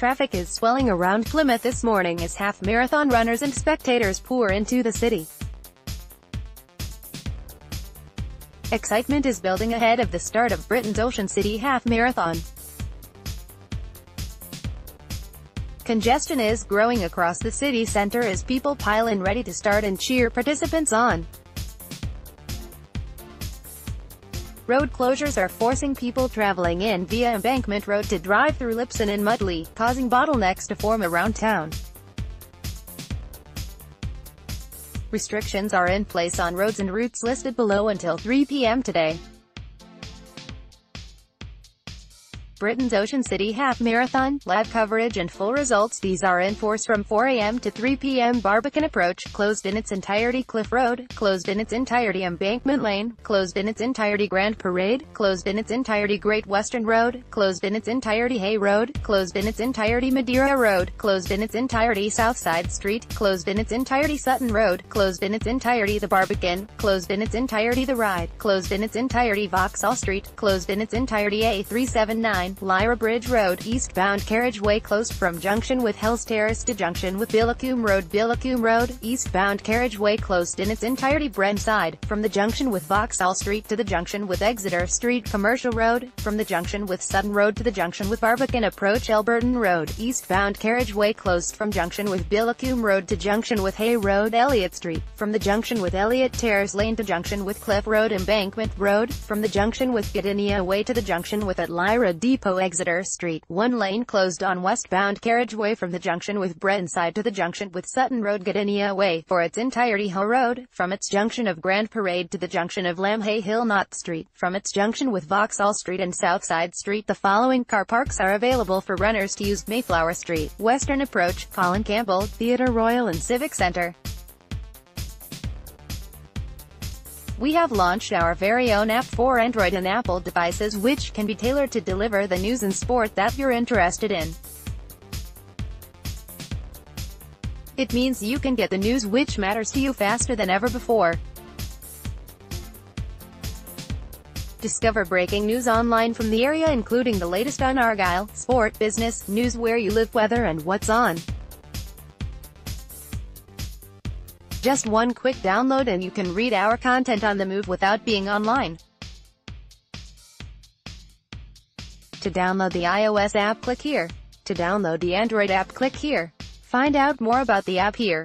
Traffic is swelling around Plymouth this morning as half-marathon runners and spectators pour into the city. Excitement is building ahead of the start of Britain's Ocean City Half Marathon. Congestion is growing across the city centre as people pile in ready to start and cheer participants on. Road closures are forcing people travelling in via Embankment Road to drive through Lipson and Mutley, causing bottlenecks to form around town. Restrictions are in place on roads and routes listed below until 3 p.m. today. Britain's Ocean City Half Marathon, live coverage and full results. These are in force from 4 a.m. to 3 p.m. Barbican Approach, closed in its entirety Cliff Road, closed in its entirety Embankment Lane, closed in its entirety Grand Parade, closed in its entirety Great Western Road, closed in its entirety Hay Road, closed in its entirety Madeira Road, closed in its entirety Southside Street, closed in its entirety Sutton Road, closed in its entirety the Barbican, closed in its entirety the Ride, closed in its entirety Vauxhall Street, closed in its entirety A379, Lyra Bridge Road, eastbound carriageway closed from junction with Hells Terrace to junction with Billacombe Road, eastbound carriageway closed in its entirety Brent Side, from the junction with Vauxhall Street to the junction with Exeter Street Commercial Road, from the junction with Sutton Road to the junction with Barbican Approach Elburton Road, eastbound carriageway closed from junction with Billacombe Road to junction with Hay Road Elliott Street, from the junction with Elliott Terrace Lane to junction with Cliff Road Embankment Road, from the junction with Gardenia Way to the junction with at Lyra Depot Exeter Street, one lane closed on westbound carriageway from the junction with Brentonside to the junction with Sutton Road Gardenia Way, for its entirety Hill Road, from its junction of Grand Parade to the junction of Lamhay Hill Knott Street, from its junction with Vauxhall Street and Southside Street. The following car parks are available for runners to use: Mayflower Street, Western Approach, Colin Campbell, Theatre Royal and Civic Centre. We have launched our very own app for Android and Apple devices, which can be tailored to deliver the news and sport that you're interested in. It means you can get the news which matters to you faster than ever before. Discover breaking news online from the area, including the latest on Argyll, sport, business, news, where you live, weather and what's on. Just one quick download and you can read our content on the move without being online. To download the iOS app, click here. To download the Android app, click here. Find out more about the app here.